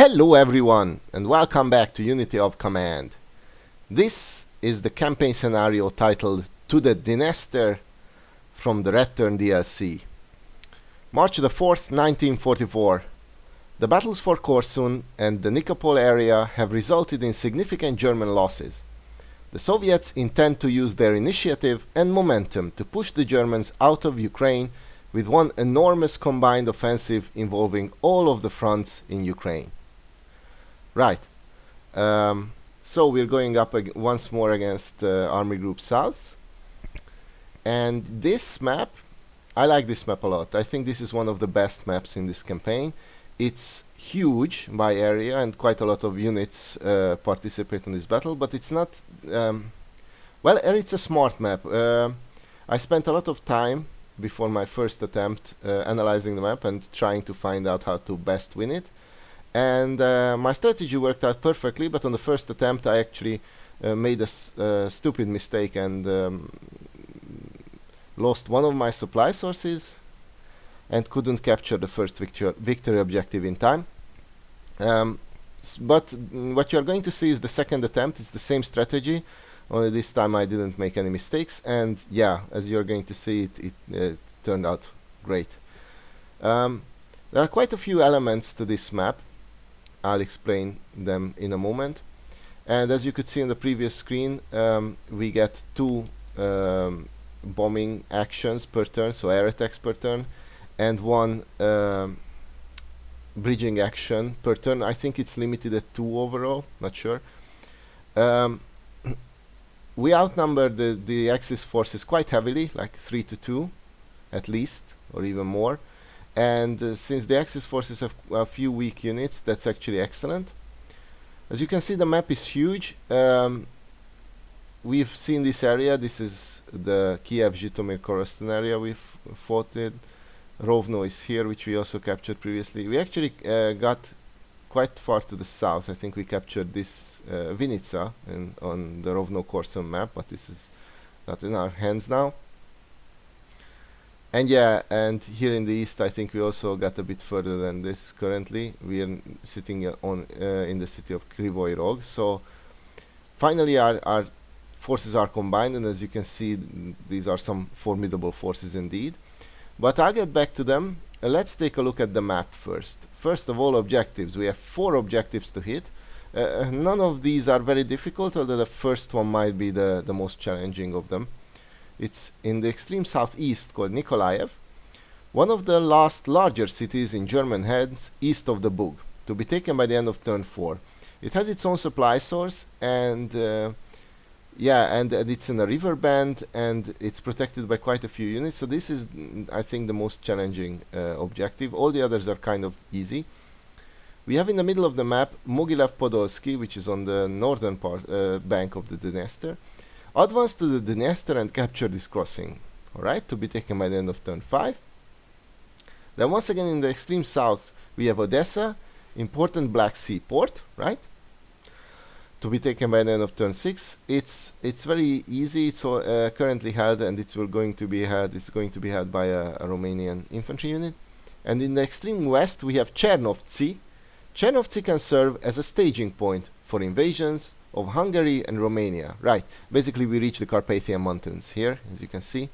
Hello everyone, and welcome back to Unity of Command. This is the campaign scenario titled To the Dniester from the Return DLC. March the 4th, 1944. The battles for Korsun and the Nikopol area have resulted in significant German losses. The Soviets intend to use their initiative and momentum to push the Germans out of Ukraine with one enormous combined offensive involving all of the fronts in Ukraine. Right. So we're going up once more against Army Group South. And this map, I like this map a lot. I think this is one of the best maps in this campaign. It's huge by area and quite a lot of units participate in this battle, but it's not... well, it's a smart map. I spent a lot of time before my first attempt analyzing the map and trying to find out how to best win it. And my strategy worked out perfectly, but on the first attempt I actually made a stupid mistake and lost one of my supply sources and couldn't capture the first victory objective in time. But what you're going to see is the second attempt. It's the same strategy, only this time I didn't make any mistakes, and yeah, as you're going to see, it turned out great. There are quite a few elements to this map. I'll explain them in a moment. And as you could see on the previous screen, we get two bombing actions per turn, so air attacks per turn, and one bridging action per turn. I think it's limited at 2 overall, not sure. We outnumber the Axis forces quite heavily, like 3-2 at least, or even more. And since the Axis forces have a few weak units, that's actually excellent. As you can see, the map is huge. We've seen this area. This is the Kiev, Zhytomyr, Korostan area we've fought in. Rovno is here, which we also captured previously. We actually got quite far to the south. I think we captured this Vinica on the Rovno-Korsun map, but this is not in our hands now. And yeah, and here in the east, I think we also got a bit further than this currently. We are sitting in the city of Krivoy Rog. So finally our forces are combined, and as you can see, these are some formidable forces indeed. But I'll get back to them. Let's take a look at the map first. First of all, objectives. We have 4 objectives to hit. None of these are very difficult, although the first one might be the most challenging of them. It's in the extreme southeast, called Nikolaev, one of the last larger cities in German hands east of the Bug, to be taken by the end of turn 4. It has its own supply source, and yeah, and it's in a river band, and it's protected by quite a few units. So this is, I think, the most challenging objective. All the others are kind of easy. We have in the middle of the map Mogilev Podolsky, which is on the northern bank of the Dniester. Advance to the Dniester and capture this crossing, alright, to be taken by the end of turn 5. Then once again in the extreme south we have Odessa, important Black Sea port, right, to be taken by the end of turn 6. It's very easy. It's currently held, and it's going to be held by a Romanian infantry unit. And in the extreme west we have Chernovtsi. Chernovtsi can serve as a staging point for invasions of Hungary and Romania. Right, basically we reach the Carpathian Mountains here, as you can see,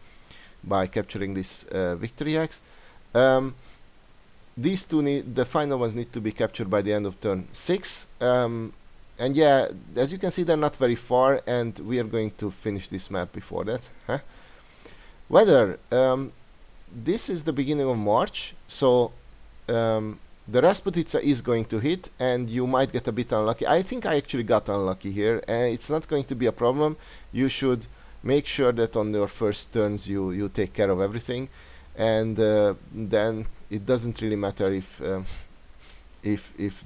by capturing this victory axe. These two, the final ones, need to be captured by the end of turn 6. And yeah, as you can see, they're not very far, and we are going to finish this map before that. Weather. This is the beginning of March, so the Rasputitsa is going to hit, and you might get a bit unlucky. I think I actually got unlucky here, and it's not going to be a problem. You should make sure that on your first turns you take care of everything, and then it doesn't really matter if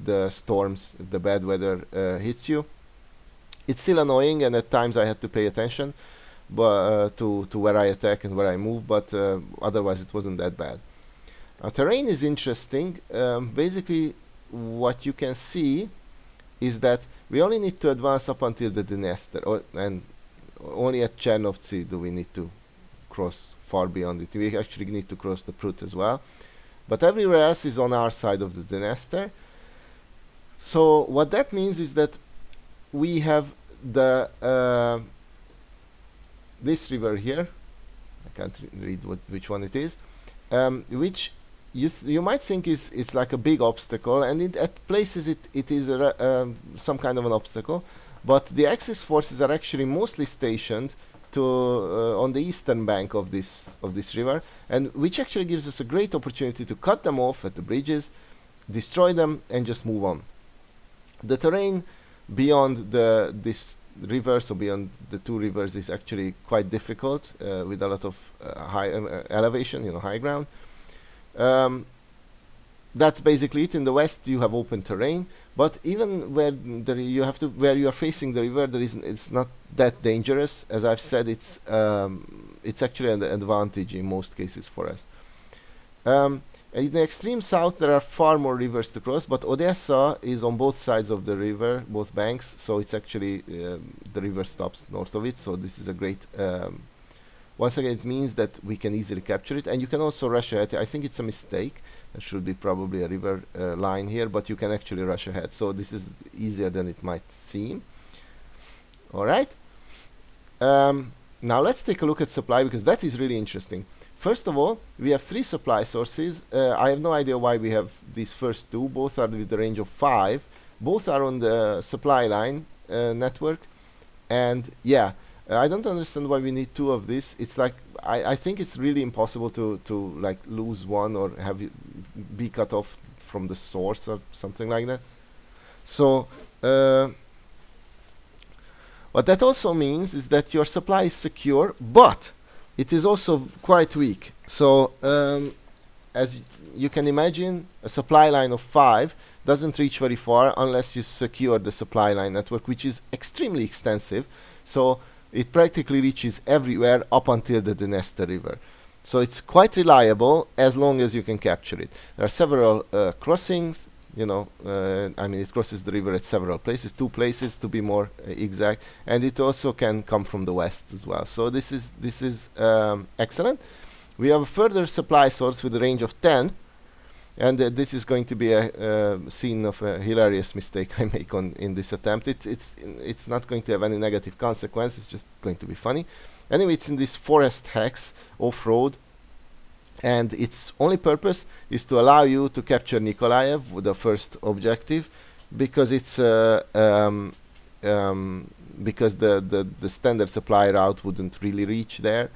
the storms, if the bad weather hits you. It's still annoying, and at times I had to pay attention to where I attack and where I move, but otherwise it wasn't that bad. Terrain is interesting. Basically what you can see is that we only need to advance up until the Dniester, and only at Chernovtsi do we need to cross far beyond it. We actually need to cross the Prut as well, but everywhere else is on our side of the Dniester. So what that means is that we have the this river here. I can't read which one it is, which you might think is like a big obstacle, and at places it is some kind of an obstacle, but the Axis forces are actually mostly stationed to on the eastern bank of this river, and which actually gives us a great opportunity to cut them off at the bridges, destroy them, and just move on. The terrain beyond this river, so beyond the two rivers, is actually quite difficult with a lot of high elevation, high ground. That's basically it. In the west, you have open terrain, but even where where you are facing the river, it's not that dangerous. As I've said, it's actually an advantage in most cases for us. In the extreme south, there are far more rivers to cross, but Odessa is on both sides of the river, both banks, so it's actually the river stops north of it. So this is a great. Once again, it means that we can easily capture it, and you can also rush ahead. I think it's a mistake. There should be probably a river line here, but you can actually rush ahead. So this is easier than it might seem. All right. Now let's take a look at supply, because that is really interesting. First of all, we have 3 supply sources. I have no idea why we have these first 2. Both are with the range of 5. Both are on the supply line network. And yeah, I don't understand why we need 2 of this. It's like, I think it's really impossible to like lose one or have it be cut off from the source or something like that. So what that also means is that your supply is secure, but it is also quite weak. So as you can imagine, a supply line of 5 doesn't reach very far unless you secure the supply line network, which is extremely extensive. So it practically reaches everywhere up until the Dniester River. So it's quite reliable as long as you can capture it. There are several crossings. I mean, it crosses the river at several places, 2 places to be more exact, and it also can come from the west as well. So this is excellent. We have a further supply source with a range of 10, and this is going to be a scene of a hilarious mistake I make in this attempt. It's not going to have any negative consequence. It's just going to be funny. Anyway, it's in this forest hex off-road, and its only purpose is to allow you to capture Nikolaev with the first objective, because it's because the standard supply route wouldn't really reach there.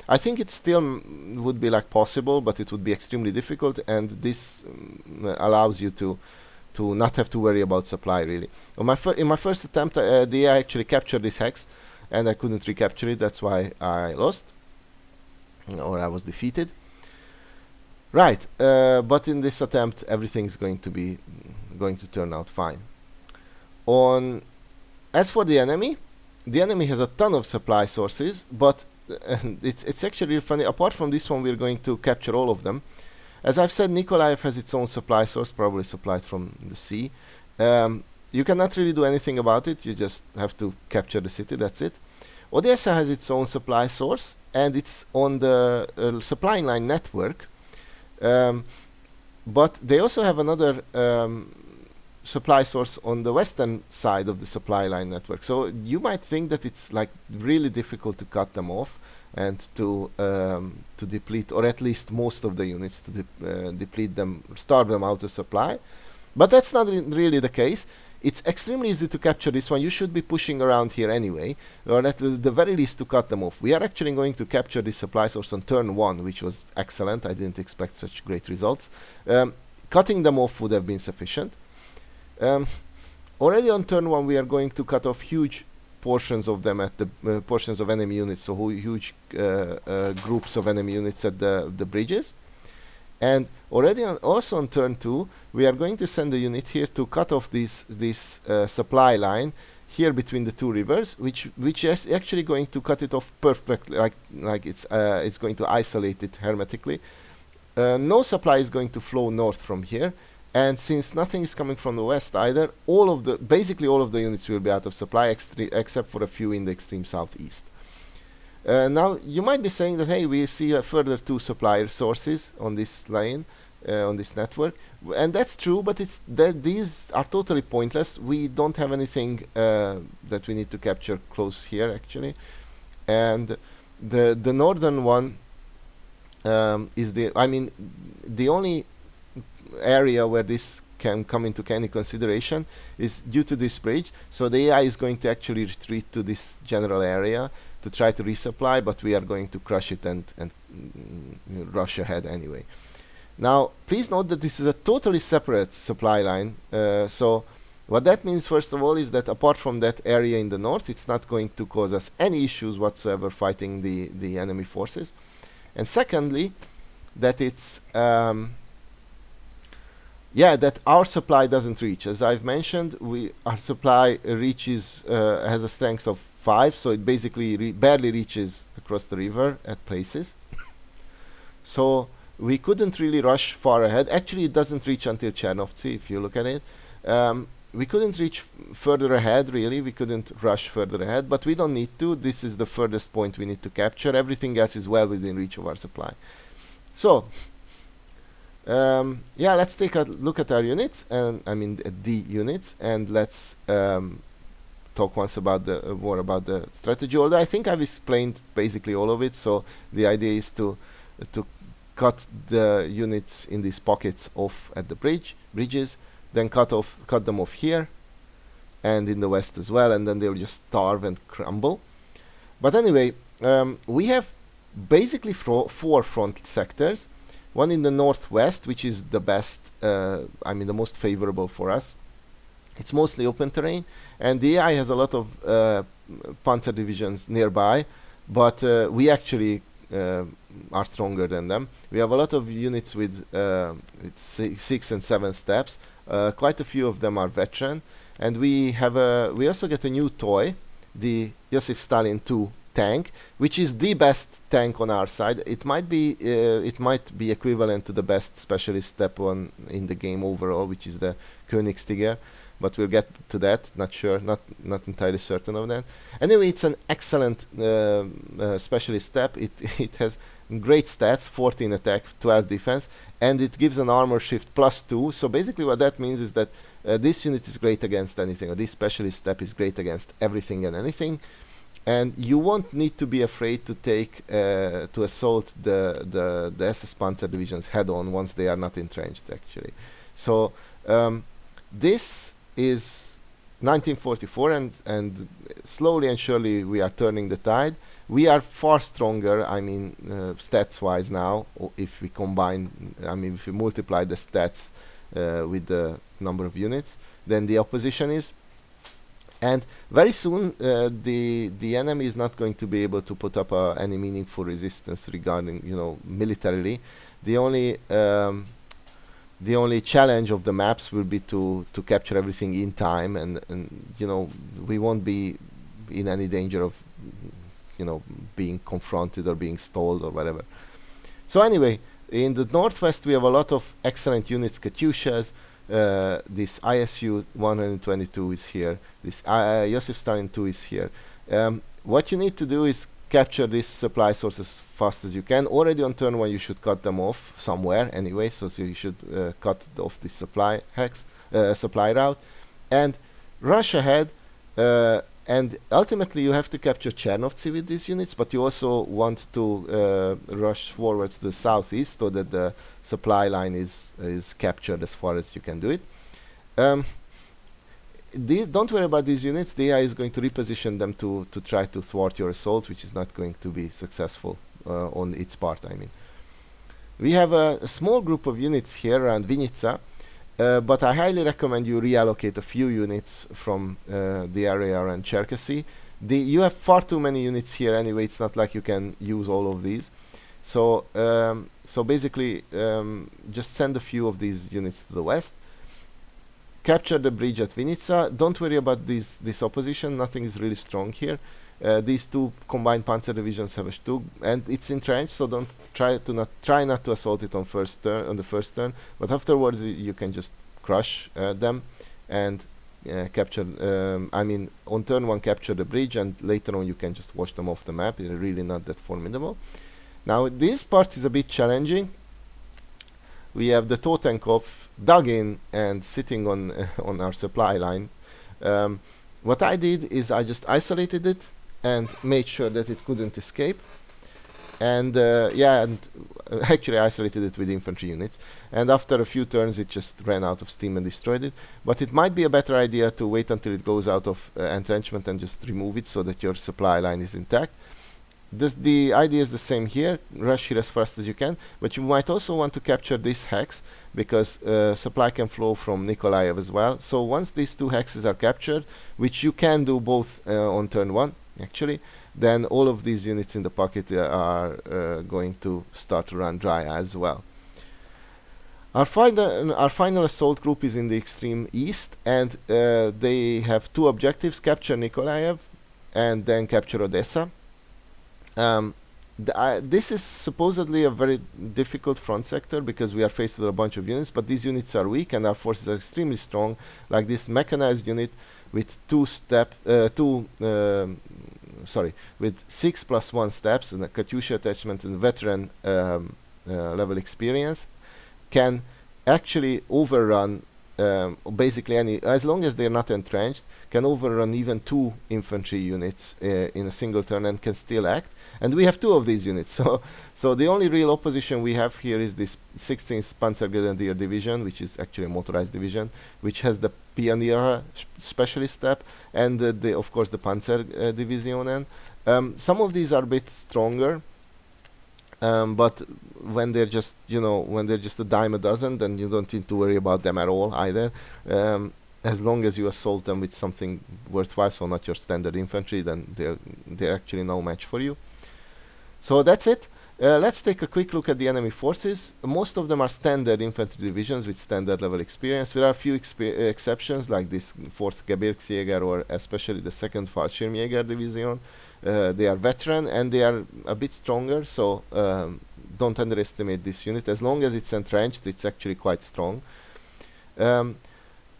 I think it still would be like possible, but it would be extremely difficult, and this allows you to not have to worry about supply really. In my first attempt, I actually captured this hex, and I couldn't recapture it. That's why I lost, or I was defeated. Right, but in this attempt, everything's going to turn out fine. As for the enemy has a ton of supply sources, but it's actually funny. Apart from this one, we're going to capture all of them. As I've said, Nikolaev has its own supply source, probably supplied from the sea. You cannot really do anything about it. You just have to capture the city. That's it. Odessa has its own supply source, and it's on the supply line network. But they also have another supply source on the western side of the supply line network. So you might think that it's like really difficult to cut them off and to deplete, or at least most of the units, to deplete them, starve them out of supply. But that's not really the case. It's extremely easy to capture this one. You should be pushing around here anyway, or at the very least to cut them off. We are actually going to capture this supply source on turn 1, which was excellent. I didn't expect such great results. Cutting them off would have been sufficient. Already on turn 1, we are going to cut off huge portions of them at the portions of enemy units, so huge groups of enemy units at the bridges. And already also on turn 2, we are going to send a unit here to cut off this supply line here between the 2 rivers, which is actually going to cut it off perfectly, like it's going to isolate it hermetically. No supply is going to flow north from here, and since nothing is coming from the west either, basically all of the units will be out of supply, except for a few in the extreme southeast. Now you might be saying that, hey, we see a further 2 supply sources on this line. on this network, and that's true. But it's that these are totally pointless. We don't have anything that we need to capture close here actually, and the northern one is the only area where this can come into any consideration is due to this bridge. So the AI is going to actually retreat to this general area to try to resupply, but we are going to crush it and rush ahead anyway. Now please note that this is a totally separate supply line, so what that means first of all is that apart from that area in the north, it's not going to cause us any issues whatsoever fighting the enemy forces. And secondly, that it's that our supply doesn't reach. As I've mentioned, our supply reaches has a strength of 5, so it basically barely reaches across the river at places. So we couldn't really rush far ahead. Actually, it doesn't reach until Chernovtsi, if you look at it. We couldn't reach further ahead, really. We couldn't rush further ahead, but we don't need to. This is the furthest point we need to capture. Everything else is well within reach of our supply. So, let's take a look at our units, and the units, and let's talk once about more about the strategy. Although I think I've explained basically all of it. So the idea is to cut the units in these pockets off at the bridges, then cut them off here, and in the west as well, and then they'll just starve and crumble. But anyway, we have basically 4 front sectors. One in the northwest, which is the best, the most favorable for us. It's mostly open terrain, and the AI has a lot of panzer divisions nearby, but we actually are stronger than them. We have a lot of units with 6 and 7 steps. Quite a few of them are veteran, and we also get a new toy, the Joseph Stalin II tank, which is the best tank on our side. It might be equivalent to the best specialist step one in the game overall, which is the Königstiger, but we'll get to that. Not sure, not entirely certain of that. Anyway, it's an excellent specialist step. It has great stats: 14 attack, 12 defense, and it gives an armor shift +2. So basically what that means is that this unit is great against anything, or this specialist step is great against everything and anything. And you won't need to be afraid to to assault the SS Panzer divisions head on once they are not entrenched actually. So this is 1944, and slowly and surely we are turning the tide. We are far stronger, stats wise now, if we combine, if we multiply the stats with the number of units, than the opposition is. And very soon the enemy is not going to be able to put up any meaningful resistance regarding, militarily. The only challenge of the maps will be to capture everything in time, and we won't be in any danger of being confronted or being stalled or whatever. So anyway, in the northwest we have a lot of excellent units, Katyushas. This ISU 122 is here. This Joseph Stalin II is here. What you need to do is capture these supply sources as fast as you can. Already on turn 1 you should cut them off somewhere anyway, so you should cut off the supply route and rush ahead, and ultimately you have to capture Chernovtsi with these units, but you also want to rush forwards to the southeast so that the supply line is captured as far as you can do it. Don't worry about these units. The AI is going to reposition them to try to thwart your assault, which is not going to be successful on its part. We have a small group of units here around Vinica, but I highly recommend you reallocate a few units from the area around Cherkasy. You have far too many units here anyway. It's not like you can use all of these. So basically, just send a few of these units to the west. Capture the bridge at Vinica. Don't worry about this opposition. Nothing is really strong here. These 2 combined panzer divisions have a Stug, and it's entrenched, so don't try not to assault it on the first turn. But afterwards, you can just crush them and capture. On turn 1, capture the bridge, and later on you can just wash them off the map. They're really not that formidable. Now this part is a bit challenging. we have the Totenkopf dug in and sitting on on our supply line. What I did is I just isolated it and made sure that it couldn't escape. And actually isolated it with infantry units. And after a few turns, it just ran out of steam and destroyed it. But it might be a better idea to wait until it goes out of entrenchment and just remove it so that your supply line is intact. The idea is the same here. Rush here as fast as you can, but you might also want to capture this hex because supply can flow from Nikolaev as well. So once these two hexes are captured, which you can do both on turn 1 actually, then all of these units in the pocket are going to start to run dry as well. Our final assault group is in the extreme east, and they have two objectives: capture Nikolaev and then capture Odessa. This is supposedly a very difficult front sector because we are faced with a bunch of units, but these units are weak and our forces are extremely strong, like this mechanized unit with with 6+1 steps and a Katyusha attachment and veteran level experience can actually overrun basically any, as long as they're not entrenched, can overrun even 2 infantry units in a single turn and can still act. And we have 2 of these units, so the only real opposition we have here is this 16th Panzergrenadier Division, which is actually a motorized division, which has the Pionier specialist step, and of course the Panzer Divisionen. Some of these are a bit stronger, but when they're just a dime a dozen, then you don't need to worry about them at all either. As long as you assault them with something worthwhile, so not your standard infantry, then they're actually no match for you. So that's it. Let's take a quick look at the enemy forces. Most of them are standard infantry divisions with standard level experience. There are a few exceptions, like this 4th Gebirgsjäger or especially the 2nd Fallschirmjäger Division. They are veteran and they are a bit stronger, so don't underestimate this unit. As long as it's entrenched, it's actually quite strong.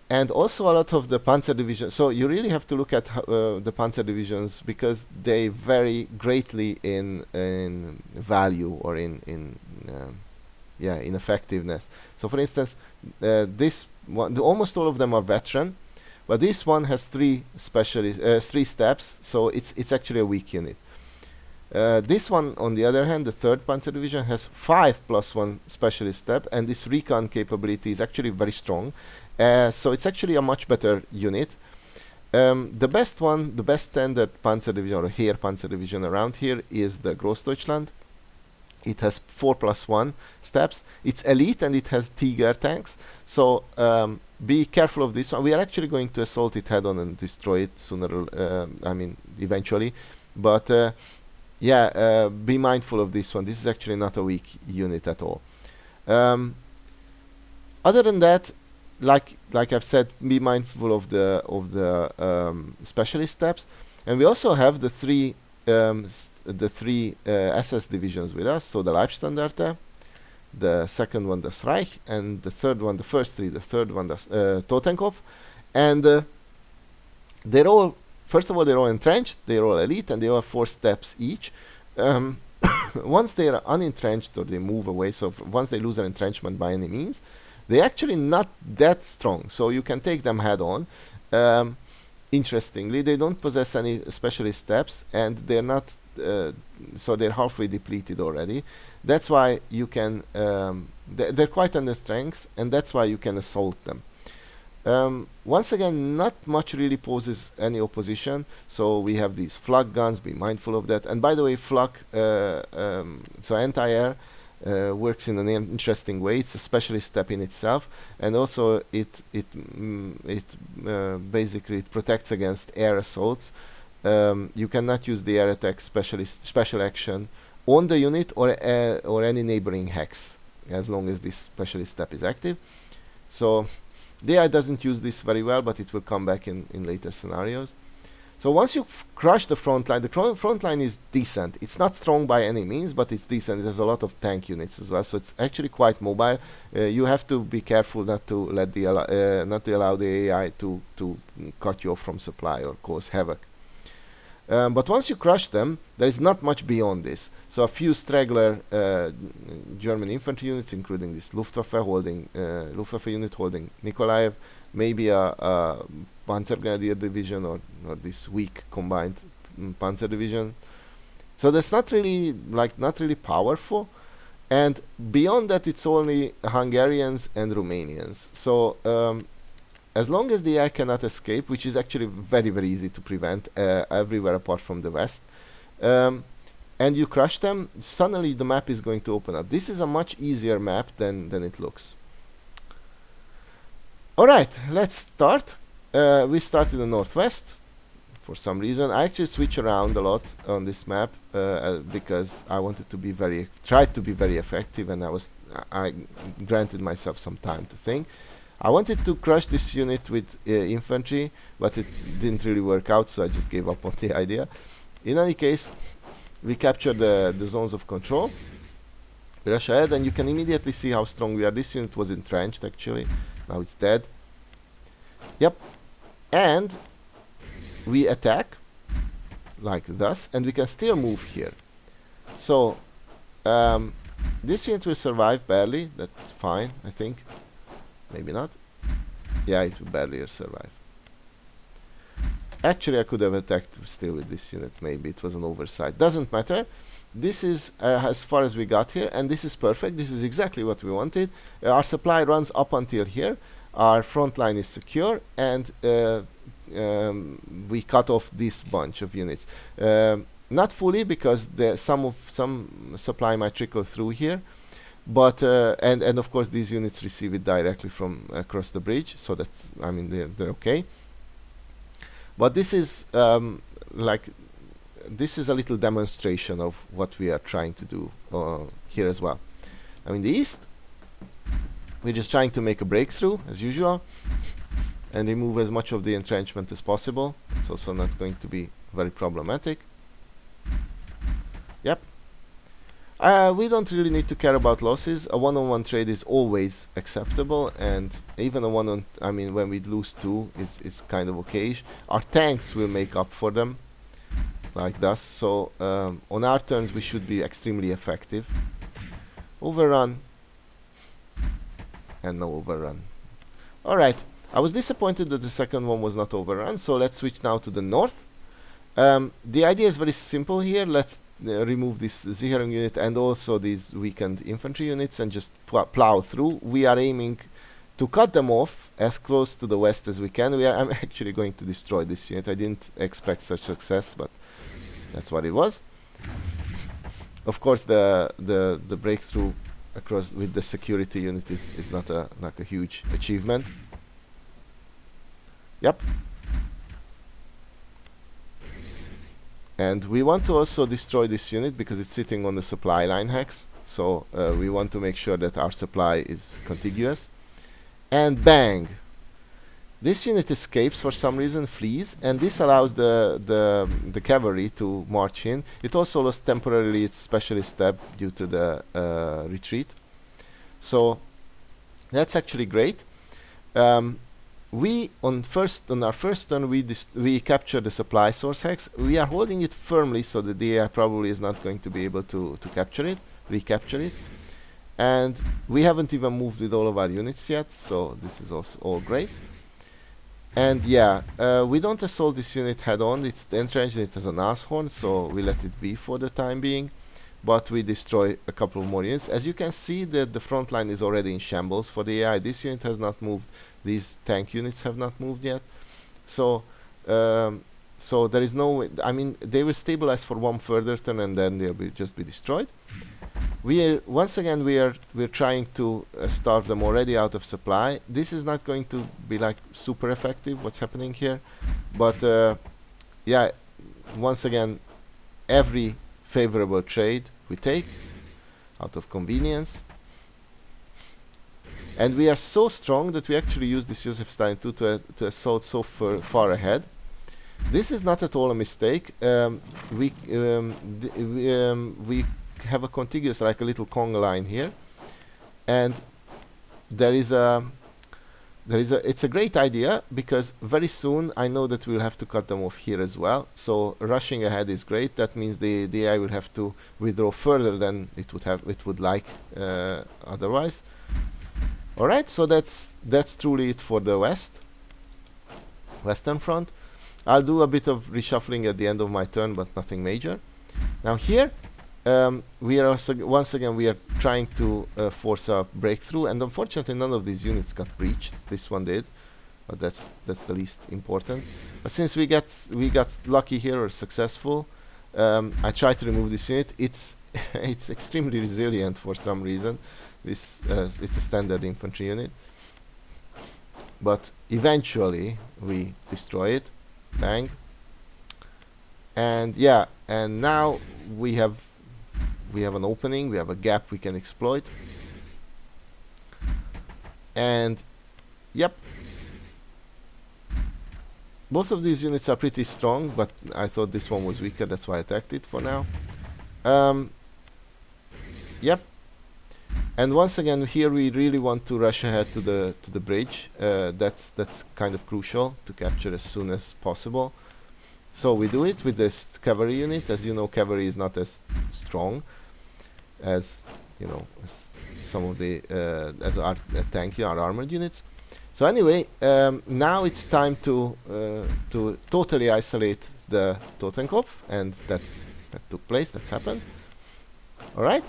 And also a lot of the Panzer divisions. So you really have to look at the Panzer divisions because they vary greatly in value or in effectiveness. So for instance, this one, almost all of them are veteran, but this one has 3 steps, so it's actually a weak unit. This one, on the other hand, the 3rd Panzer Division, has 5+1 specialist step, and this recon capability is actually very strong. So it's actually a much better unit. The best standard Panzer Division or Heer Panzer Division around here is the Großdeutschland. It has 4+1 steps. It's elite and it has Tiger tanks. So be careful of this one. We are actually going to assault it head on and destroy it sooner. Eventually. But be mindful of this one. This is actually not a weak unit at all. Other than that, like I've said, be mindful of the specialist steps, and we also have the three SS divisions with us. So the Leibstandarte, the second one the Reich, and the third one, the first 3, the third one the Totenkopf, and they're all, first of all, they're all entrenched, they're all elite, and they all 4 steps each. Once they are unentrenched or they move away, so once they lose their entrenchment by any means, they're actually not that strong, so you can take them head on. Interestingly, they don't possess any specialist steps, and they're not so they're halfway depleted already. That's why you can they're quite under strength, and that's why you can assault them. Once again, not much really poses any opposition, so we have these flak guns. Be mindful of that. And by the way, flak so anti-air works in an interesting way. It's a specialist step in itself, and also it basically it protects against air assaults. You cannot use the air attack special action on the unit or any neighboring hex as long as this specialist step is active. So the AI doesn't use this very well, but it will come back in later scenarios. So once you crush the front line, the front line is decent. It's not strong by any means, but it's decent. It has a lot of tank units as well, so it's actually quite mobile. You have to be careful not to let not to allow the AI to cut you off from supply or cause havoc. But once you crush them, there is not much beyond this. So a few straggler German infantry units, including this Luftwaffe unit holding Nikolaev, maybe a Panzergrenadier division or this weak combined Panzer division. So that's not really powerful. And beyond that, it's only Hungarians and Romanians. So as long as the AI cannot escape, which is actually very, very easy to prevent everywhere apart from the west, and you crush them, suddenly the map is going to open up. This is a much easier map than it looks. Alright, let's start. We start in the northwest. For some reason, I actually switch around a lot on this map because I wanted to be tried to be very effective, and I granted myself some time to think. I wanted to crush this unit with infantry, but it didn't really work out, so I just gave up on the idea. In any case, we captured the zones of control. We rush ahead, and you can immediately see how strong we are. This unit was entrenched, actually. Now it's dead. Yep. And we attack, like thus, and we can still move here. So, this unit will survive barely. That's fine, I think. Maybe not. Yeah, it will barely survive. Actually, I could have attacked still with this unit. Maybe it was an oversight. Doesn't matter. This is as far as we got here, and this is perfect. This is exactly what we wanted. Our supply runs up until here. Our front line is secure, and we cut off this bunch of units. Not fully, because some supply might trickle through here. But and of course these units receive it directly from across the bridge, so that's, I mean, they're okay. But this is this is a little demonstration of what we are trying to do here as well. Now in the east, we're just trying to make a breakthrough as usual and remove as much of the entrenchment as possible. It's also not going to be very problematic. Yep. We don't really need to care about losses. A one-on-one trade is always acceptable, and even a one-on, I mean, when we lose two, is kind of okay-ish. Our tanks will make up for them, like thus. So on our turns, we should be extremely effective. Overrun, and no overrun. All right. I was disappointed that the second one was not overrun. So let's switch now to the north. The idea is very simple here. Let's remove this Sicherung unit and also these weakened infantry units and just plow through. We are aiming to cut them off as close to the west as we can. I'm actually going to destroy this unit. I didn't expect such success, but that's what it was. Of course, the breakthrough across with the security unit is not a huge achievement. Yep. And we want to also destroy this unit because it's sitting on the supply line hex. So we want to make sure that our supply is contiguous. And bang! This unit escapes for some reason, flees, and this allows the cavalry to march in. It also lost temporarily its specialist step due to the retreat. So that's actually great. On our first turn we capture the supply source hex. We are holding it firmly so that the AI probably is not going to be able to recapture it. And we haven't even moved with all of our units yet, so this is also all great. And yeah, we don't assault this unit head on. It's entrenched, it has an ass horn, so we let it be for the time being. But we destroy a couple of more units. As you can see, the front line is already in shambles for the AI. This unit has not moved. These tank units have not moved yet. So so there is no way. I mean, they will stabilize for one further turn and then they'll just be destroyed. Once again we're trying to starve them already out of supply. This is not going to be like super effective, what's happening here, but yeah, once again, every favorable trade we take out of convenience. And we are so strong that we actually use this Joseph Stalin II to assault so far ahead. This is not at all a mistake. We have a contiguous, like a little conga line here, and there is a it's a great idea, because very soon I know that we'll have to cut them off here as well. So rushing ahead is great. That means the AI will have to withdraw further than it would like otherwise. All right, so that's truly it for the western front. I'll do a bit of reshuffling at the end of my turn, but nothing major. Now here, we are also once again we are trying to force a breakthrough, and unfortunately none of these units got breached. This one did, but that's the least important. But since we got lucky here, or successful, I tried to remove this unit. It's it's extremely resilient for some reason. This it's a standard infantry unit, but eventually we destroy it. Bang. And yeah, and now we have an opening, we have a gap we can exploit. And yep, both of these units are pretty strong, but I thought this one was weaker, that's why I attacked it for now. Yep. And once again here we really want to rush ahead to the bridge. That's kind of crucial to capture as soon as possible. So we do it with this cavalry unit. As you know, cavalry is not as strong as as some of the as our tanky, our armored units. So anyway, now it's time to totally isolate the Totenkopf, and that took place. That's happened. All right.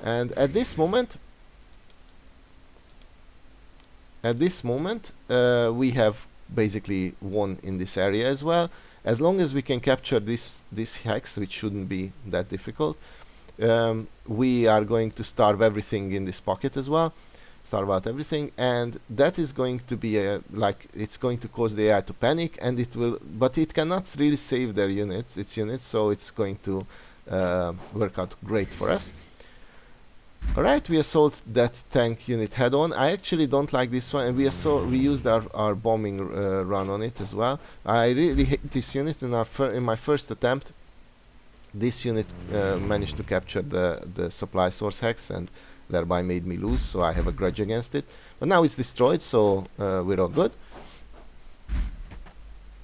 And at this moment, we have basically won in this area as well. As long as we can capture this hex, which shouldn't be that difficult, we are going to starve everything in this pocket as well. Starve out everything, and that is going to be it's going to cause the AI to panic, and it will, but it cannot really save their units, so it's going to work out great for us. Alright, we assault that tank unit head on. I actually don't like this one, and we used our bombing run on it as well. I really hate this unit. In my first attempt, this unit managed to capture the supply source hex, and thereby made me lose, so I have a grudge against it. But now it's destroyed, so we're all good.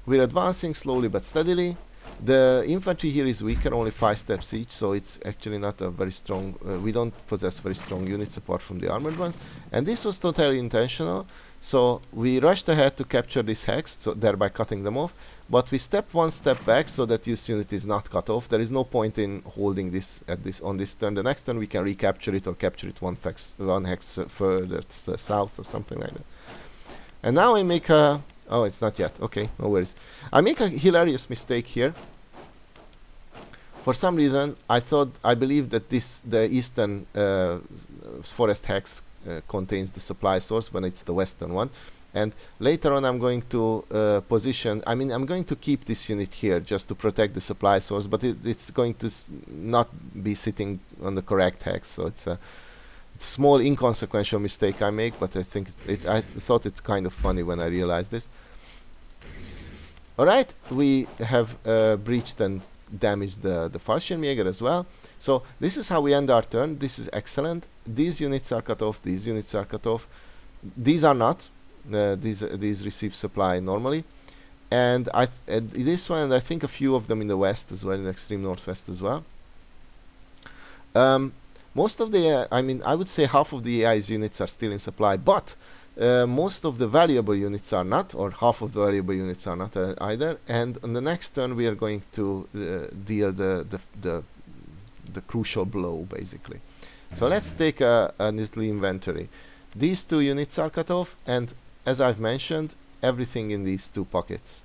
We're advancing slowly but steadily. The infantry here is weaker, only 5 steps each, so it's actually not a very strong, we don't possess very strong units apart from the armored ones. And this was totally intentional, so we rushed ahead to capture this hex, so thereby cutting them off, but we stepped one step back so that this unit is not cut off. There is no point in holding this on this turn. The next turn we can recapture it, or capture it one hex further south or something like that. And now I make a... Oh, it's not yet. Okay, no worries. I make a hilarious mistake here. For some reason, I believe that the eastern forest hex contains the supply source when it's the western one. And later on, I'm going to position. I mean, I'm going to keep this unit here just to protect the supply source, but it's going to not be sitting on the correct hex. So it's a small inconsequential mistake I make, but I think I thought it's kind of funny when I realized this. Alright, we have breached and damaged the Fallschirmjäger as well. So this is how we end our turn. This is excellent. These units are cut off, these units are cut off. These are not. These receive supply normally. And this one, and I think a few of them in the west as well, in the extreme northwest as well. Most of the, I would say half of the AI's units are still in supply, but most of the valuable units are not, or half of the valuable units are not either. And on the next turn, we are going to deal the crucial blow, basically. So let's take a little inventory. These 2 units are cut off, and as I've mentioned, everything in these 2 pockets.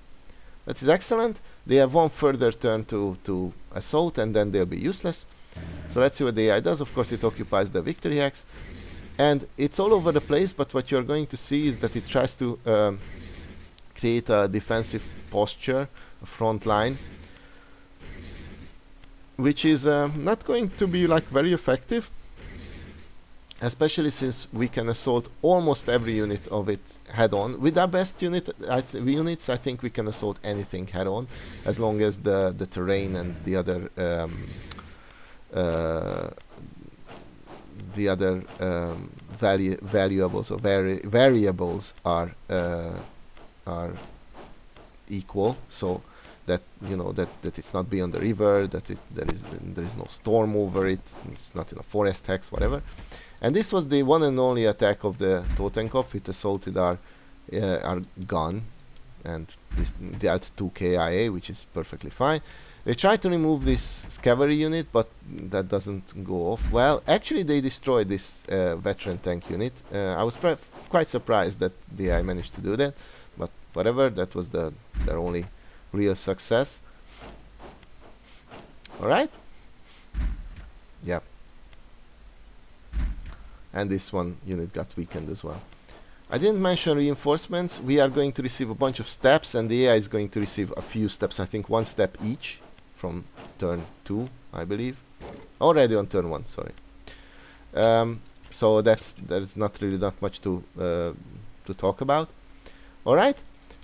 That is excellent. They have one further turn to assault, and then they'll be useless. So let's see what the AI does. Of course, it occupies the victory hex, and it's all over the place, but what you're going to see is that it tries to create a defensive posture, a front line, which is not going to be very effective, especially since we can assault almost every unit of it head on. With our best units, I think we can assault anything head on, as long as the terrain and the other the other variables or variables are equal, so that that it's not beyond the river, that there is no storm over it, it's not in a forest hex, whatever. And this was the one and only attack of the Totenkopf. It assaulted our gun and this dealt 2 KIA, which is perfectly fine. They tried to remove this cavalry unit, but that doesn't go off. Well, actually they destroyed this veteran tank unit. I was quite surprised that the AI managed to do that, but whatever, that was their only real success. Alright? Yeah. And this one unit got weakened as well. I didn't mention reinforcements. We are going to receive a bunch of steps, and the AI is going to receive a few steps. I think 1 step each from turn 2, I believe. Already on turn 1, sorry. So there's not really that much to talk about. Alright,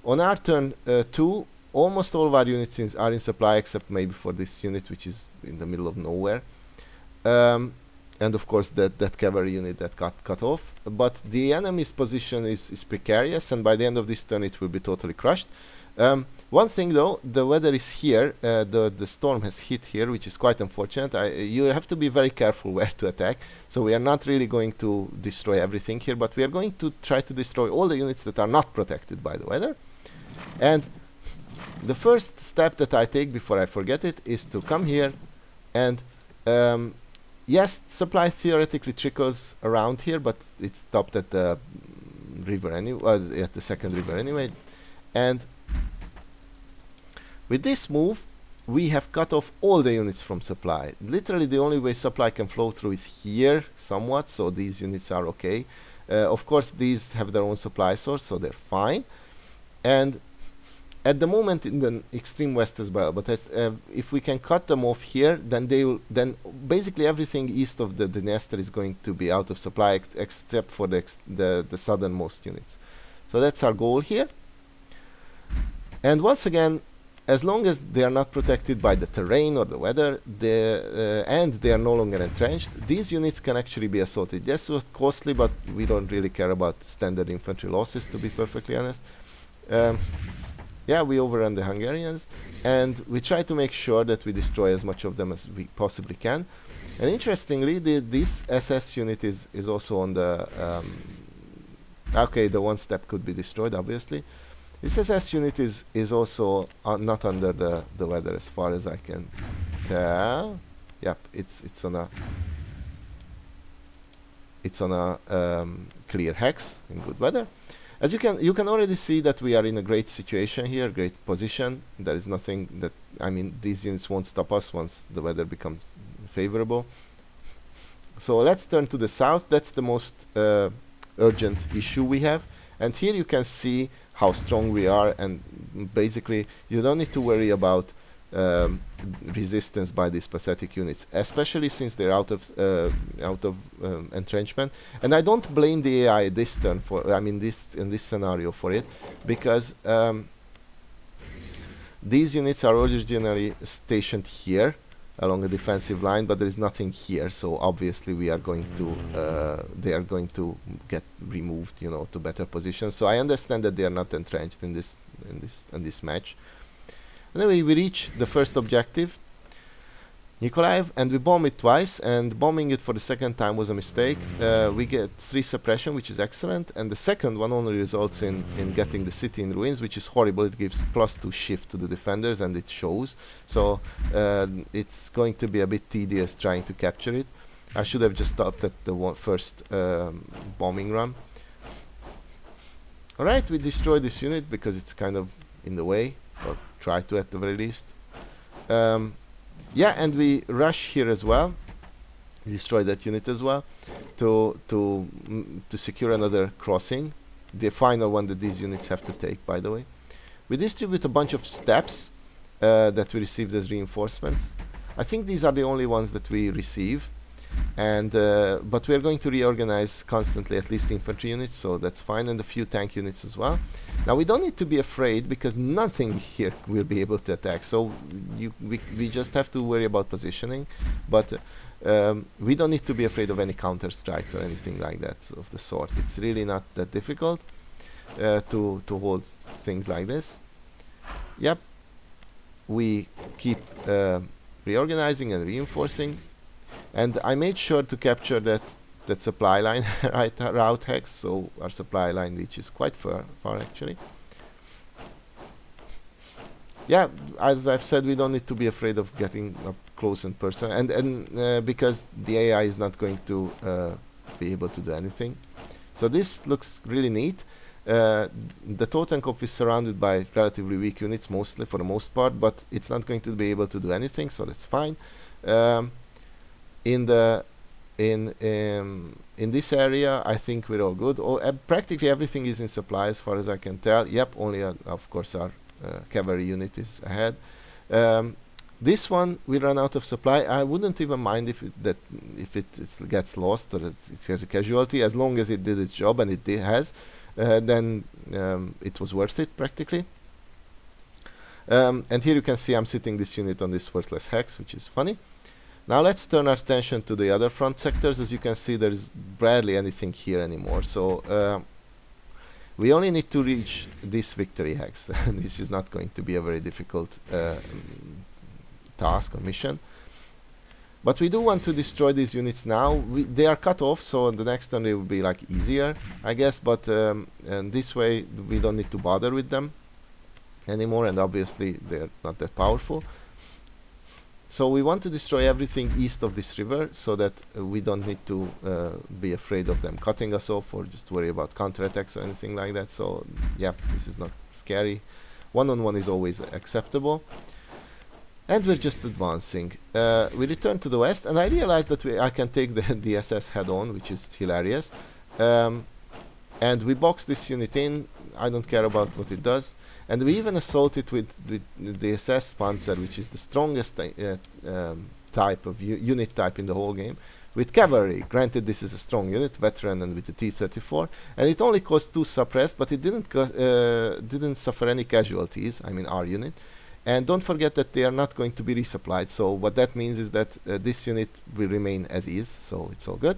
on our turn 2, almost all of our units are in supply, except maybe for this unit, which is in the middle of nowhere. And of course that cavalry unit that got cut off. But the enemy's position is precarious, and by the end of this turn it will be totally crushed. One thing though, the weather is here, the storm has hit here, which is quite unfortunate. You have to be very careful where to attack, so we are not really going to destroy everything here, but we are going to try to destroy all the units that are not protected by the weather. And the first step that I take before I forget it is to come here and yes, supply theoretically trickles around here, but it's stopped at the river anyway, at the second river anyway. And with this move, we have cut off all the units from supply. Literally, the only way supply can flow through is here, somewhat, so these units are okay. Of course, these have their own supply source, so they're fine. And at the moment in the extreme west as well, but if we can cut them off here, then basically everything east of the Dniester is going to be out of supply, except for the southernmost units. So that's our goal here. And once again, as long as they are not protected by the terrain or the weather, and they are no longer entrenched, these units can actually be assaulted. Yes, it was costly, but we don't really care about standard infantry losses, to be perfectly honest. Yeah, we overrun the Hungarians, and we try to make sure that we destroy as much of them as we possibly can. And interestingly, this SS unit is also on the... okay, the 1 step could be destroyed, obviously. This SS unit is also not under the weather, as far as I can tell. Yep, it's on a clear hex in good weather. As you can already see that we are in a great situation here, great position. There is nothing that, I mean, these units won't stop us once the weather becomes favorable. So let's turn to the south. That's the most urgent issue we have. And here you can see how strong we are, and basically you don't need to worry about resistance by these pathetic units, especially since they're out of entrenchment. And I don't blame the AI this turn for, I mean, in this scenario for it, because these units are originally stationed here along a defensive line, but there is nothing here, so obviously we are going to they are going to get removed, you know, to better positions. So I understand that they are not entrenched in this match. Anyway, we reach the first objective, Nikolaev, and we bomb it twice, and bombing it for the second time was a mistake. We get 3 suppression, which is excellent, and the second one only results in getting the city in ruins, which is horrible. It gives +2 shift to the defenders, and it shows. So it's going to be a bit tedious trying to capture it. I should have just stopped at the first bombing run. Alright, we destroy this unit because it's kind of in the way, or try to at the very least. Yeah, and we rush here as well. We destroy that unit as well to secure another crossing, the final one that these units have to take, by the way. We distribute a bunch of steps that we received as reinforcements. I think these are the only ones that we receive, and but we are going to reorganize constantly at least infantry units, so that's fine, and a few tank units as well. Now we don't need to be afraid because nothing here will be able to attack, so we just have to worry about positioning. But We don't need to be afraid of any counter strikes or anything like that of the sort. It's really not that difficult to hold things like this. Yep, we keep reorganizing and reinforcing, and I made sure to capture that supply line right route hex, so our supply line reaches quite far actually. Yeah, as I've said, we don't need to be afraid of getting up close in person, and because the AI is not going to be able to do anything. So this looks really neat. The Totenkopf is surrounded by relatively weak units, mostly for the most part, but it's not going to be able to do anything, so that's fine. In this area, I think we're all good. Practically everything is in supply, as far as I can tell. Yep, only of course our cavalry unit is ahead. This one we run out of supply. I wouldn't even mind if it gets lost or it has a casualty, as long as it did its job, and it has. Then it was worth it practically. And here you can see I'm sitting this unit on this worthless hex, which is funny. Now let's turn our attention to the other front sectors. As you can see, there is barely anything here anymore. So we only need to reach this victory hex. This is not going to be a very difficult task or mission. But we do want to destroy these units now. They are cut off, so the next turn they will be like easier, I guess. But and this way we don't need to bother with them anymore, and obviously they're not that powerful. So we want to destroy everything east of this river, so that we don't need to be afraid of them cutting us off, or just worry about counterattacks or anything like that. So yeah, this is not scary. One-on-one is always acceptable. And we're just advancing. We return to the west, and I realized that I can take the SS head-on, which is hilarious. And we box this unit in. I don't care about what it does. And we even assault it with the SS Panzer, which is the strongest type of unit type in the whole game, with cavalry. Granted, this is a strong unit, veteran, and with the T-34, and it only cost 2 suppressed, but it didn't suffer any casualties. I mean, our unit. And don't forget that they are not going to be resupplied. So what that means is that this unit will remain as is. So it's all good.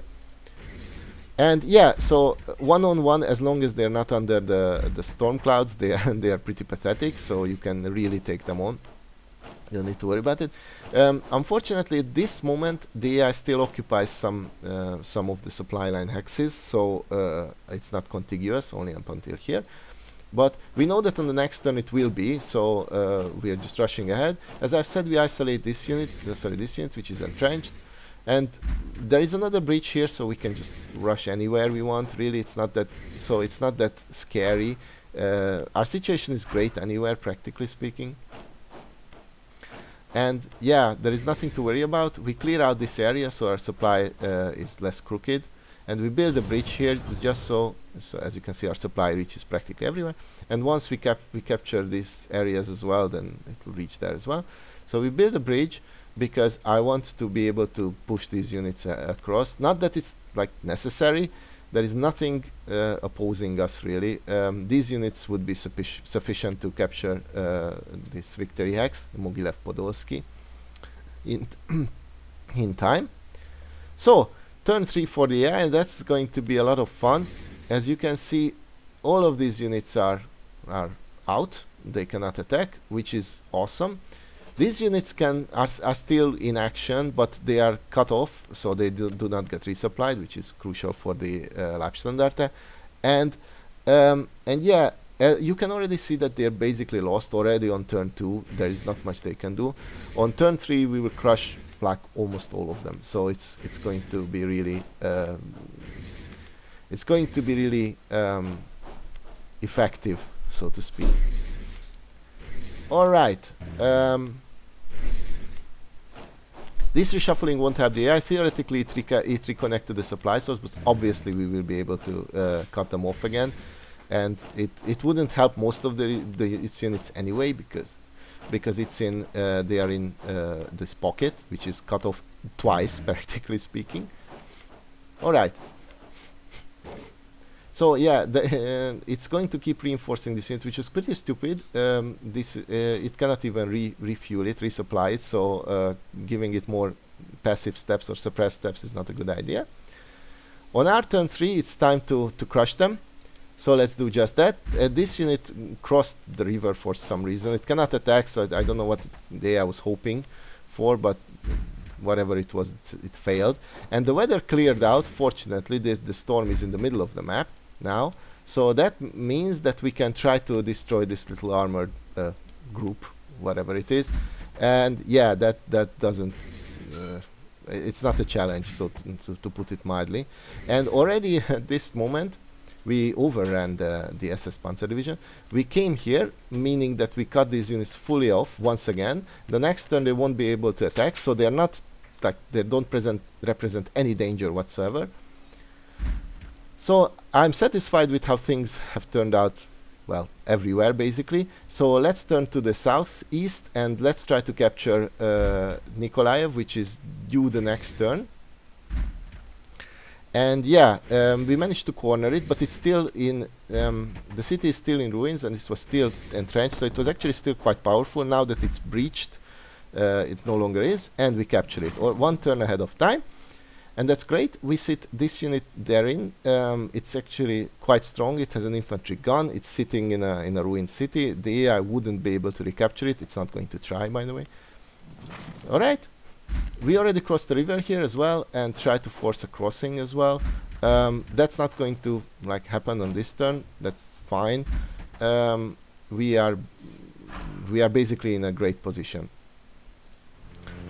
And yeah, so one-on-one, as long as they're not under the storm clouds, they are pretty pathetic. So you can really take them on. You don't need to worry about it. Unfortunately, at this moment, the AI still occupies some of the supply line hexes. So it's not contiguous, only up until here. But we know that on the next turn it will be, so we are just rushing ahead. As I've said, we isolate this unit, which is entrenched. And there is another breach here, so we can just rush anywhere we want. Really, it's not that scary. Our situation is great anywhere, practically speaking. And yeah, there is nothing to worry about. We clear out this area, so our supply is less crooked. And we build a bridge here, just so as you can see, our supply reaches practically everywhere. And once we capture these areas as well, then it will reach there as well. So we build a bridge because I want to be able to push these units across. Not that it's like necessary. There is nothing opposing us really. These units would be sufficient to capture this victory hex, Mogilev Podolsky, in time. So turn 3 for the AI, and that's going to be a lot of fun. As you can see, all of these units are out. They cannot attack, which is awesome. These units are still in action, but they are cut off, so they do not get resupplied, which is crucial for the Leibstandarte. And yeah, you can already see that they're basically lost already on turn 2. There is not much they can do. On turn 3, we will crush like almost all of them. So it's going to be really effective, so to speak. All right. This reshuffling won't have the AI. Theoretically, it reconnected the supply source, but obviously we will be able to cut them off again. And it wouldn't help most of its units anyway, because it's in they are in this pocket, which is cut off twice, practically speaking. All right. So yeah, it's going to keep reinforcing this unit, which is pretty stupid. It cannot even refuel it, resupply it. So giving it more passive steps or suppressed steps is not a good idea. On our turn 3, it's time to crush them. So let's do just that. This unit crossed the river for some reason. It cannot attack, so I don't know what I was hoping for, but whatever it was, it failed. And the weather cleared out. Fortunately, the storm is in the middle of the map now. So that means that we can try to destroy this little armored group, whatever it is. And yeah, that doesn't... it's not a challenge, so to put it mildly. And already at this moment, we overran the SS Panzer Division. We came here, meaning that we cut these units fully off once again. The next turn they won't be able to attack, so they are not like they don't represent any danger whatsoever. So I'm satisfied with how things have turned out, well, everywhere basically. So let's turn to the southeast and let's try to capture Nikolaev, which is due the next turn. And yeah, we managed to corner it, but it's still in the city is still in ruins, and it was still entrenched, so it was actually still quite powerful. Now that it's breached, it no longer is, and we capture it, or one turn ahead of time, and that's great. We sit this unit therein. It's actually quite strong. It has an infantry gun. It's sitting in a ruined city. The AI wouldn't be able to recapture it. It's not going to try, by the way. All right. We already crossed the river here as well and try to force a crossing as well. That's not going to like happen on this turn. That's fine. We are basically in a great position.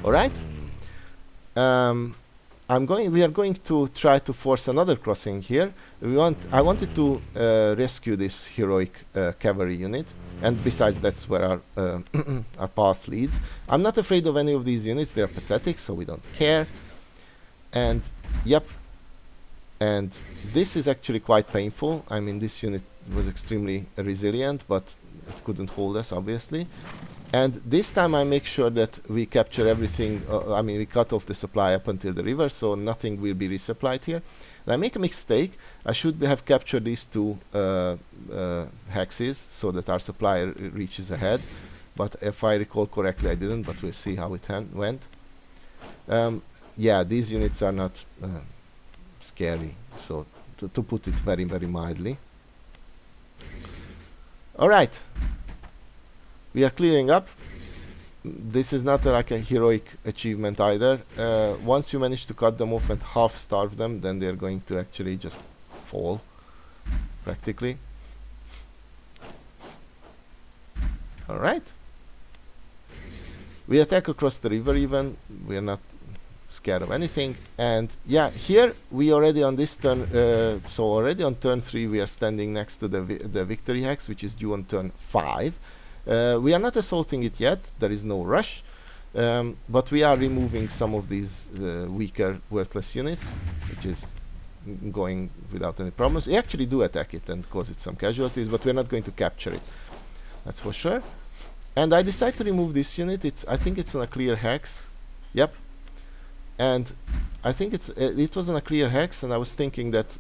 All right. We are going to try to force another crossing here. I wanted to rescue this heroic cavalry unit. And besides, that's where our our path leads. I'm not afraid of any of these units. They're pathetic, so we don't care. And yep. And this is actually quite painful. I mean, this unit was extremely resilient, but it couldn't hold us, obviously. And this time I make sure that we capture everything. I mean, we cut off the supply up until the river, so nothing will be resupplied here. And I make a mistake. I should have captured these two hexes so that our supply reaches ahead. But if I recall correctly, I didn't, but we'll see how it went. Yeah, these units are not scary, so to put it very, very mildly. All right. We are clearing up. This is not like a heroic achievement either. Once you manage to cut them off and half starve them, then they're going to actually just fall, practically. Alright. We attack across the river even. We are not scared of anything. And yeah, here we already on this turn, so already on turn 3 we are standing next to the victory hex, which is due on turn 5. We are not assaulting it yet. There is no rush, but we are removing some of these weaker, worthless units, which is going without any problems. We actually do attack it and cause it some casualties, but we're not going to capture it. That's for sure. And I decide to remove this unit. I think it's on a clear hex. Yep. And I think it was on a clear hex, and I was thinking that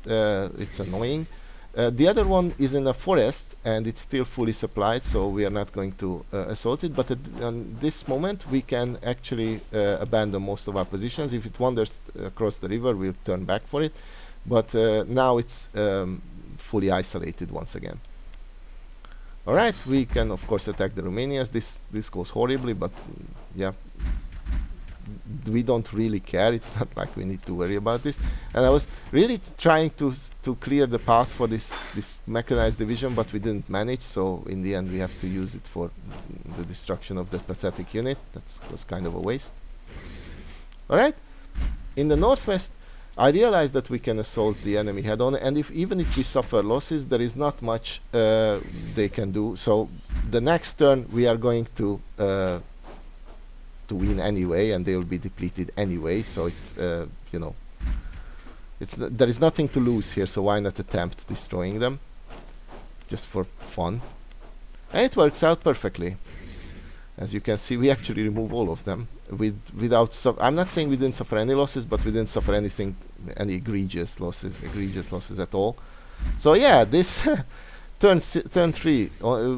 it's annoying. The other one is in a forest and it's still fully supplied, so we are not going to assault it, but on this moment we can actually abandon most of our positions. If it wanders across the river, we'll turn back for it, but now it's fully isolated once again. Alright, we can of course attack the Romanians. This goes horribly, but yeah, we don't really care. It's not like we need to worry about this. And I was really trying to clear the path for this mechanized division, but we didn't manage, so in the end we have to use it for the destruction of the pathetic unit. That was kind of a waste. Alright, in the northwest I realized that we can assault the enemy head on, and even if we suffer losses, there is not much they can do. So the next turn we are going to win anyway, and they will be depleted anyway, so it's you know, there is nothing to lose here, so why not attempt destroying them just for fun. And it works out perfectly. As you can see, we actually remove all of them without I'm not saying we didn't suffer any losses, but we didn't suffer any egregious losses at all. So yeah, this turn 3,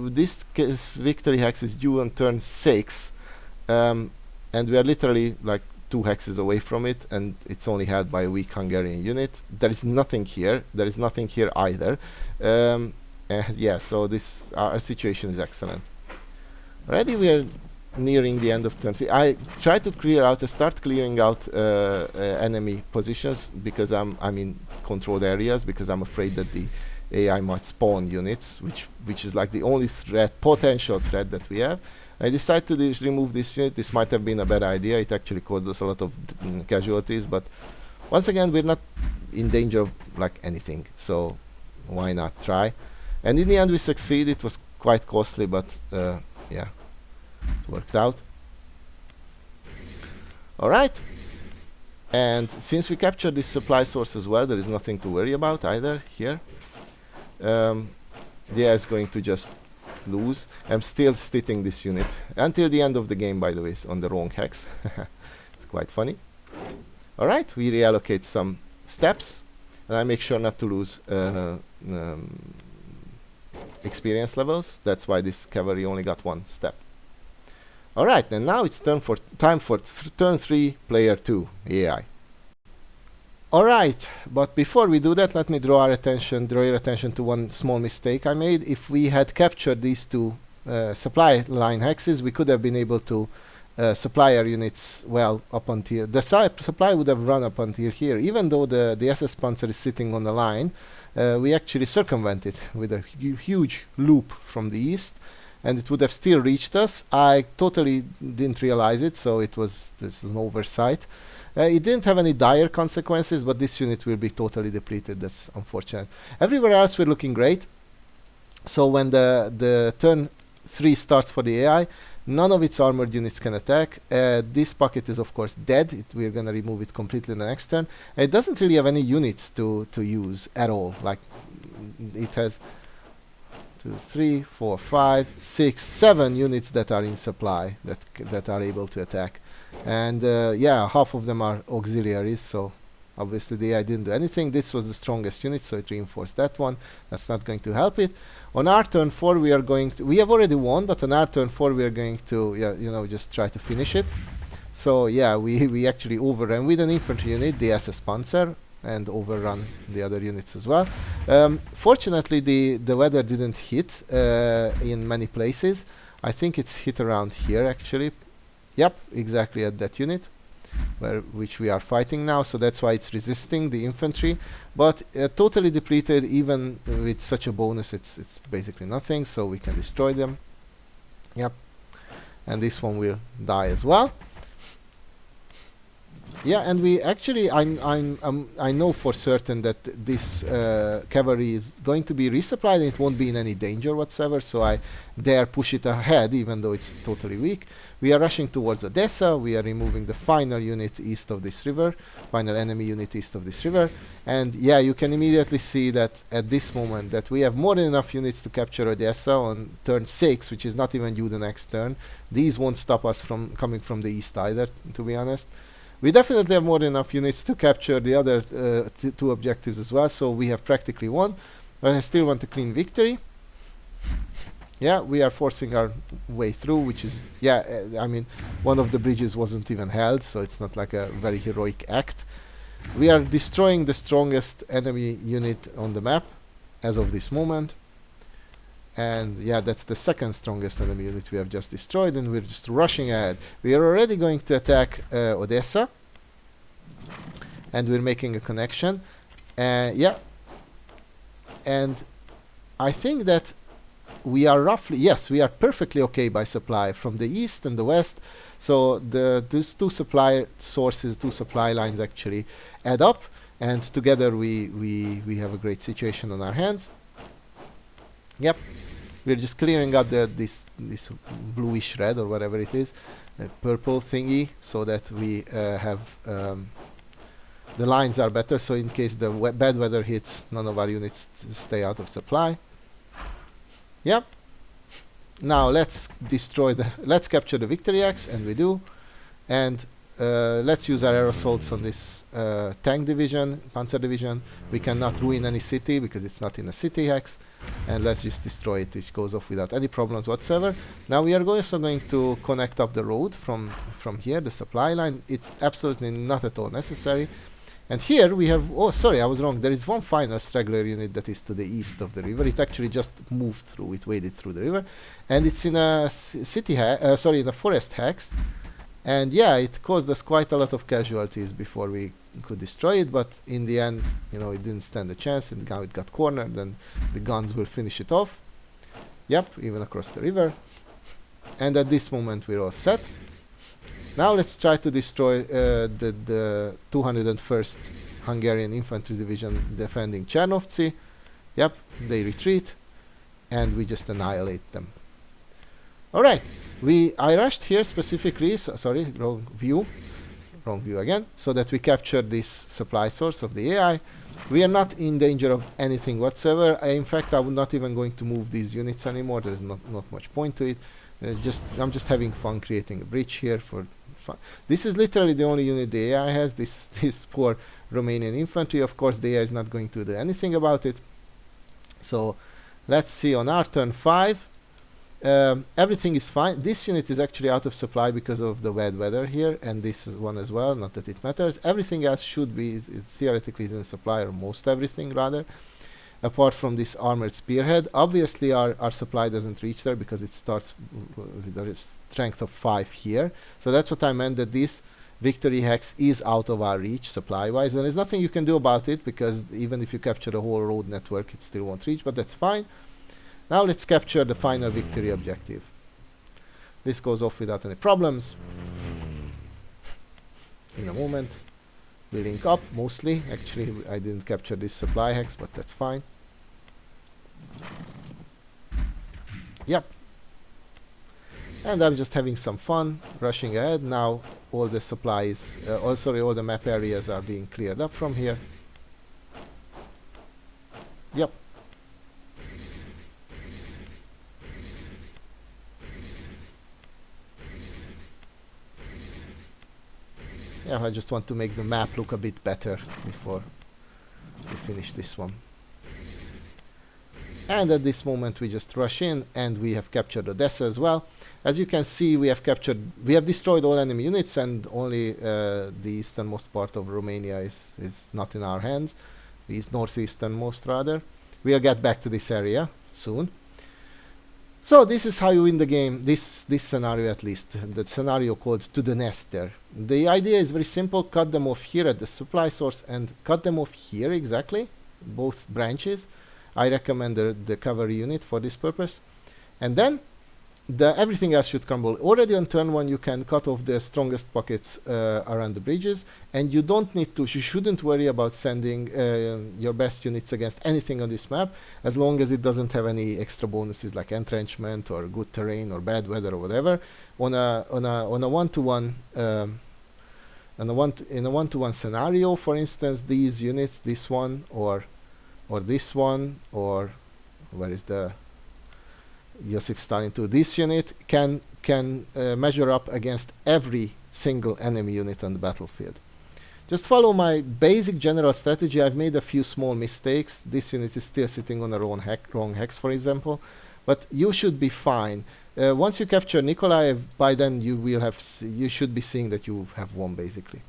this victory hex is due on turn 6. And we are literally like 2 hexes away from it, and it's only held by a weak Hungarian unit. There is nothing here. There is nothing here either. Yeah, so this our situation is excellent. Already we are nearing the end of turn 3. I try to start clearing out enemy positions because I'm in controlled areas, because I'm afraid that the AI might spawn units, which is like the only potential threat that we have. I decided to remove this unit. This might have been a bad idea. It actually caused us a lot of casualties, but once again, we're not in danger of like anything, so why not try? And in the end, we succeeded. It was quite costly, but yeah, it worked out. All right. And since we captured this supply source as well, there is nothing to worry about either here. The AI is going to just lose. I'm still sitting this unit until the end of the game, by the way, on the wrong hex. It's quite funny. All right, we reallocate some steps, and I make sure not to lose experience levels. That's why this cavalry only got 1 step. All right, and now it's time for turn 3, player 2, AI. All right, but before we do that, let me draw your attention to one small mistake I made. If we had captured these 2 supply line hexes, we could have been able to supply our units well up until the supply would have run up until here. Even though the SS Panzer is sitting on the line, we actually circumvented with a huge loop from the east, and it would have still reached us. I totally didn't realize it, so this is an oversight. It didn't have any dire consequences, but this unit will be totally depleted. That's unfortunate. Everywhere else we're looking great. So when the turn 3 starts for the AI, none of its armored units can attack. This pocket is of course dead. We're going to remove it completely in the next turn. It doesn't really have any units to use at all. Like it has 2, 3, 4, 5, 6, 7 units that are in supply that are able to attack. And yeah, half of them are auxiliaries, so obviously the AI didn't do anything. This was the strongest unit, so it reinforced that one. That's not going to help it. On our turn 4, we have already won, but on our turn 4 we are going to just try to finish it. So yeah, we actually overran with an infantry unit, the SS Panzer, and overrun the other units as well. Fortunately, the weather didn't hit in many places. I think it's hit around here actually. Yep, exactly at that unit, which we are fighting now, so that's why it's resisting the infantry. But totally depleted, even with such a bonus, it's basically nothing, so we can destroy them. Yep, and this one will die as well. Yeah, and we actually, I know for certain that this cavalry is going to be resupplied and it won't be in any danger whatsoever, so I dare push it ahead even though it's totally weak. We are rushing towards Odessa. We are removing the final unit east of this river, final enemy unit east of this river, and yeah, you can immediately see that at this moment that we have more than enough units to capture Odessa on turn 6, which is not even due the next turn. These won't stop us from coming from the east either, to be honest. We definitely have more than enough units to capture the other 2 objectives as well, so we have practically won, but I still want a clean victory. Yeah, we are forcing our way through, which is, yeah, I mean, one of the bridges wasn't even held, so it's not like a very heroic act. We are destroying the strongest enemy unit on the map as of this moment. And yeah, that's the second strongest enemy unit we have just destroyed, and we're just rushing ahead. We are already going to attack Odessa, and we're making a connection. Yeah, and I think that we are roughly, yes, we are perfectly okay by supply from the east and the west. So those 2 supply sources, 2 supply lines actually add up, and together we have a great situation on our hands. Yep. We're just clearing out this bluish red or whatever it is, purple thingy, so that we have the lines are better. So in case the bad weather hits, none of our units stay out of supply. Yep. Now let's capture the victory axe, and we do. And let's use our air assaults on this tank division, panzer division. We cannot ruin any city because it's not in a city hex, and let's just destroy it, which goes off without any problems whatsoever. Now we are also going to connect up the road from here, the supply line. It's absolutely not at all necessary. And here we have, oh sorry, I was wrong, there is one final straggler unit that is to the east of the river. It actually just moved through, it waded through the river, and it's in a in a forest hex. And yeah, it caused us quite a lot of casualties before we could destroy it, but in the end, you know, it didn't stand a chance, and now it got cornered, and the guns will finish it off. Yep, even across the river. And at this moment we're all set. Now let's try to destroy the 201st Hungarian Infantry Division defending Chernovci. Yep, they retreat, and we just annihilate them. Alright, I rushed here specifically, sorry, wrong view again, so that we capture this supply source of the AI. We are not in danger of anything whatsoever. In fact, I'm not even going to move these units anymore. There's not much point to it. I'm just having fun creating a bridge here for fun. This is literally the only unit the AI has, this poor Romanian infantry. Of course, the AI is not going to do anything about it. So let's see, on our turn 5, everything is fine. This unit is actually out of supply because of the bad weather here, and this is one as well, not that it matters. Everything else should be, theoretically, is in supply, or most everything rather, apart from this armored spearhead. Obviously our supply doesn't reach there because it starts with a strength of 5 here. So that's what I meant, that this victory hex is out of our reach supply wise, and there's nothing you can do about it, because even if you capture the whole road network, it still won't reach, but that's fine. Now let's capture the final victory objective. This goes off without any problems. In a moment. We link up, mostly. Actually, I didn't capture this supply hex, but that's fine. Yep. And I'm just having some fun, rushing ahead. Now all the supplies, all the map areas are being cleared up from here. Yep. Yeah, I just want to make the map look a bit better before we finish this one. And at this moment we just rush in, and we have captured Odessa as well. As you can see, we have destroyed all enemy units, and only the easternmost part of Romania is not in our hands. The northeasternmost rather. We'll get back to this area soon. So this is how you win the game, this scenario at least, the scenario called To the Dniester. The idea is very simple: cut them off here at the supply source, and cut them off here exactly, both branches. I recommend the cavalry unit for this purpose. And then everything else should crumble. Already on turn 1 you can cut off the strongest pockets around the bridges, and you shouldn't worry about sending your best units against anything on this map, as long as it doesn't have any extra bonuses like entrenchment or good terrain or bad weather or whatever. On a one-to-one in a one-to-one scenario, for instance, these units, this one or this one, or where is the Joseph Stalin 2, this unit can measure up against every single enemy unit on the battlefield. Just follow my basic general strategy. I've made a few small mistakes. This unit is still sitting on a wrong hex, for example, but you should be fine. Once you capture Nikolaev, by then you should be seeing that you have won, basically.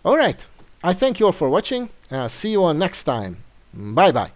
All right, I thank you all for watching. See you all next time. Bye bye.